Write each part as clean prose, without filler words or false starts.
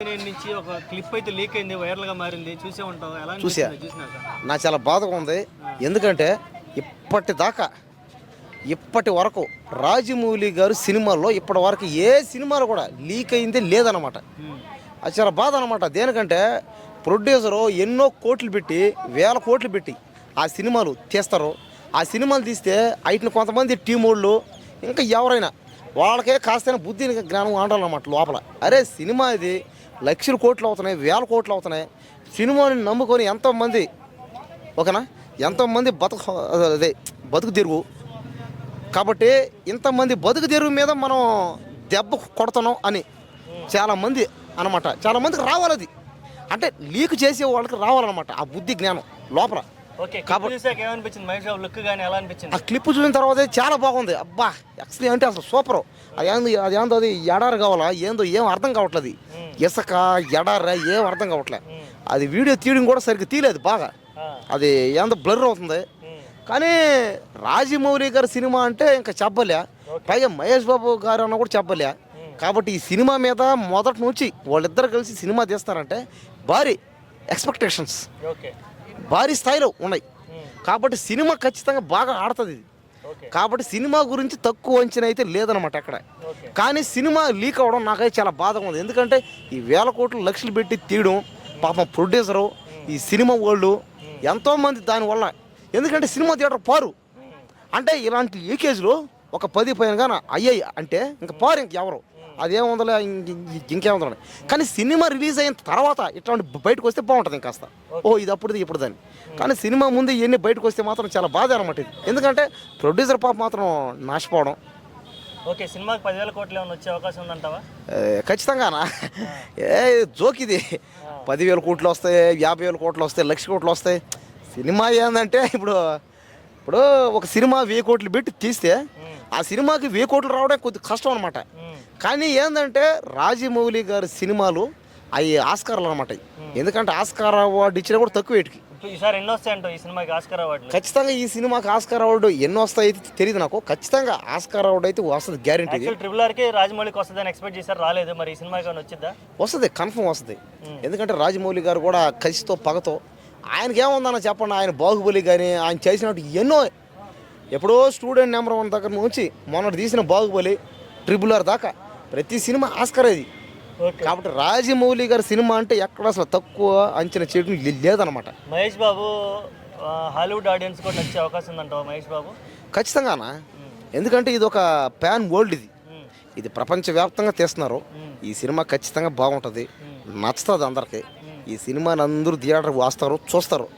నుంచి ఒక క్లిప్ అయితే లీక్ అయింది, వైరల్ గా మారింది, చూసే ఉంటావు. ఎలా చూసినాక నాకు చాలా బాధగా ఉంది. ఎందుకంటే ఇప్పటి వరకు రాజమౌళి గారు సినిమాల్లో ఇప్పటి వరకు ఏ సినిమాలు కూడా లీక్ అయిందే లేదన్నమాట. అది చాలా బాధ అనమాట. దేనికంటే ప్రొడ్యూసరు ఎన్నో కోట్లు పెట్టి, వేల కోట్లు పెట్టి ఆ సినిమాలు తీస్తారు. ఆ సినిమాలు తీస్తే వాటిని కొంతమంది టీం వాళ్ళు ఇంకా ఎవరైనా వాళ్ళకే కాస్త బుద్ధి జ్ఞానం ఆడాలన్నమాట లోపల. అరే సినిమా ఇది లక్షల కోట్లు అవుతున్నాయి, వేల కోట్లు అవుతున్నాయి. సినిమాని నమ్ముకొని ఎంతోమంది ఓకేనా, ఎంతోమంది బతుకు తెరువు. కాబట్టి ఇంతమంది బతుకు తెరువు మీద మనం దెబ్బ కొడుతున్నాం అని చాలామంది అనమాట. చాలామందికి రావాలి అది, అంటే లీక్ చేసే వాళ్ళకి రావాలన్నమాట ఆ బుద్ధి జ్ఞానం లోపల. ఆ క్లిప్ చూసిన తర్వాత చాలా బాగుంది. అబ్బా యాక్చువల్లీ అంటే అసలు సూపర్. అదేందో అది ఎడారి కావాలా ఏందో ఏం అర్థం కావట్లేదు. ఇసుక ఎడారా ఏం అర్థం కావట్లేదు. అది వీడియో తీయడం కూడా సరిగ్గా తీయలేదు, బాగా అది ఏందో బ్లర్ అవుతుంది. కానీ రాజమౌళి గారి సినిమా అంటే ఇంకా చెప్పలే, పైగా మహేష్ బాబు గారు అన్న కూడా చెప్పలే. కాబట్టి ఈ సినిమా మీద మొదటి నుంచి వాళ్ళిద్దరు కలిసి సినిమా తీస్తారంటే భారీ ఎక్స్పెక్టేషన్స్ భారీ స్థాయిలో ఉన్నాయి. కాబట్టి సినిమా ఖచ్చితంగా బాగా ఆడుతుంది ఇది. కాబట్టి సినిమా గురించి తక్కువ అంచనా అయితే లేదనమాట ఎక్కడ. కానీ సినిమా లీక్ అవ్వడం నాకైతే చాలా బాధగా ఉంది. ఎందుకంటే ఈ వేల కోట్లు లక్షలు పెట్టి తీయడం, పాపం ప్రొడ్యూసరు, ఈ సినిమా వాళ్ళు ఎంతోమంది దానివల్ల. ఎందుకంటే సినిమా థియేటర్ పారు అంటే ఇలాంటి లీకేజ్లు ఒక 10 పైన అయ్యాయి అంటే ఇంకా పారు ఇంకెవరు, అదేముందలే ఇంకేముందని. కానీ సినిమా రిలీజ్ అయిన తర్వాత ఇట్లాంటి బయటకు వస్తే బాగుంటుంది ఇంకాస్త. ఇది అప్పుడు ఇప్పుడు దాన్ని. కానీ సినిమా ముందు ఇవన్నీ బయటకు వస్తే మాత్రం చాలా బాధ అనమాట ఇది. ఎందుకంటే ప్రొడ్యూసర్ పాప మాత్రం నాశపోవడం. ఓకే, సినిమాకి 10,000 కోట్లు ఏమైనా వచ్చే అవకాశం ఉందంటావా? ఖచ్చితంగానా? జోక్ ఇది. 10,000 కోట్లు వస్తాయి, 50,000 కోట్లు వస్తాయి, 1,00,000 కోట్లు వస్తాయి. సినిమా ఏంటంటే ఇప్పుడు ఒక సినిమా 1000 కోట్లు పెట్టి తీస్తే ఆ సినిమాకి 1000 కోట్లు రావడం కొద్దిగా కష్టం అనమాట. కానీ ఏంటంటే రాజమౌళి గారి సినిమాలు అవి ఆస్కార్లు అనమాట. ఎందుకంటే ఆస్కార్ అవార్డు ఇచ్చినా కూడా తక్కువ వీటికి. ఈసారి ఎన్నో వస్తాయంట ఈ సినిమాకి ఆస్కార్ అవార్డు? ఖచ్చితంగా ఈ సినిమాకి ఆస్కార్ అవార్డు ఎన్నో వస్తాయి తెలియదు నాకు. ఖచ్చితంగా ఆస్కార్ అవార్డు అయితే వస్తుంది, గ్యారెంటీ. RRRకి రాజమౌళికి వస్తుందని ఎక్స్పెక్ట్ చేశారు, రాలేదు. మరి ఈ సినిమాకి వచ్చిద్దా? వస్తుంది, కన్ఫర్మ్ వస్తుంది. ఎందుకంటే రాజమౌళి గారు కూడా కసితో పగతో, ఆయనకి ఏముందన్న చెప్పండి, ఆయన బాహుబలి కానీ ఆయన చేసినట్టు ఎన్నో, ఎప్పుడో స్టూడెంట్ నెంబర్ 1 దగ్గర నుంచి మొన్నటి తీసిన బాహుబలి, RRR దాకా ప్రతి సినిమా ఆస్కార్ అది. కాబట్టి రాజమౌళి గారి సినిమా అంటే ఎక్కడ అసలు తక్కువ అంచనా చేయడం లేదనమాట. మహేష్ బాబు హాలీవుడ్ ఆడియన్స్ కూడా నచ్చే అవకాశం ఉందంటావా? మహేష్ బాబు ఖచ్చితంగానా, ఎందుకంటే ఇది ఒక ప్యాన్ వరల్డ్, ఇది ప్రపంచవ్యాప్తంగా తీస్తున్నారు. ఈ సినిమా ఖచ్చితంగా బాగుంటుంది, నచ్చుతుంది అందరికీ. ఈ సినిమాని అందరూ థియేటర్ వస్తారు, చూస్తారు.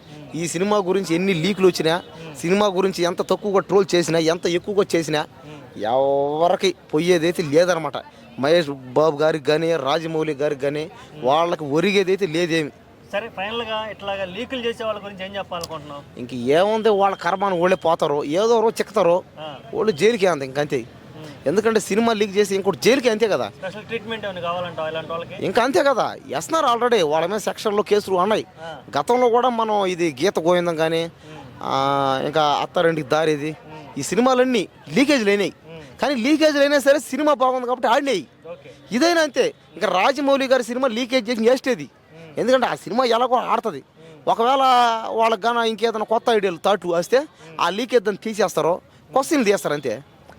ఈ సినిమా గురించి ఎన్ని లీకులు వచ్చినా, సినిమా గురించి ఎంత తక్కువగా ట్రోల్ చేసినా, ఎంత ఎక్కువగా చేసినా ఎవరికి పోయేదైతే లేదనమాట. మహేష్ బాబు గారికి కానీ రాజమౌళి గారికి కానీ వాళ్ళకి ఒరిగేదైతే లేదేమి. సరే, ఫైనల్గా ఇట్లాగా లీకులు చేసే వాళ్ళ గురించి ఏం చెప్పాలనుకుంటున్నావు? ఇంక ఏముంది, వాళ్ళ కర్మాన్ని వాళ్ళే పోతారు, ఏదో రోజు చిక్కుతారు, వాళ్ళు జైలుకి అంత ఇంకంతే. ఎందుకంటే సినిమా లీక్ చేసి ఇంకోటి జైలుకి అంతే కదా. స్పెషల్ ట్రీట్మెంట్ ఏమైనా కావాలంటావా ఇలాంటి వాళ్ళకి? ఇంకా అంతే కదా, వేస్తున్నారు ఆల్రెడీ. వాళ్ళ మీద సెక్షన్లో కేసులు ఉన్నాయి. గతంలో కూడా మనం ఇది గీత గోవిందం కానీ ఇంకా అత్తారింటికి దారేది, ఈ సినిమాలన్నీ లీకేజ్లు అయినాయి. కానీ లీకేజ్లు అయినా సరే సినిమా బాగుంది కాబట్టి ఆడినాయి. ఇదైనా అంతే. ఇంకా రాజమౌళి గారి సినిమా లీకేజ్ చేసి వేస్టేది. ఎందుకంటే ఆ సినిమా ఎలా కూడా ఆడుతుంది. ఒకవేళ వాళ్ళకి కానీ ఇంకేదైనా కొత్త ఐడియాలు తాటు వస్తే ఆ లీకేజ్ దాన్ని తీసేస్తారో, క్వశ్చన్లు తీస్తారు అంతే.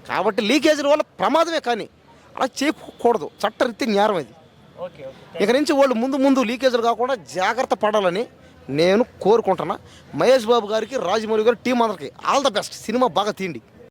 కాబట్టి లీకేజ్ల వల్ల ప్రమాదమే, కానీ అలా చేయకూడదు, చట్టరీత్యా నేరం ఇది. ఇక నుంచి వాళ్ళు ముందు లీకేజ్లు కాకుండా జాగ్రత్త పడాలని నేను కోరుకుంటున్నా. మహేష్ బాబు గారికి, రాజమౌళి గారి టీం అందరికి ఆల్ ద బెస్ట్. సినిమా బాగా తీయండి.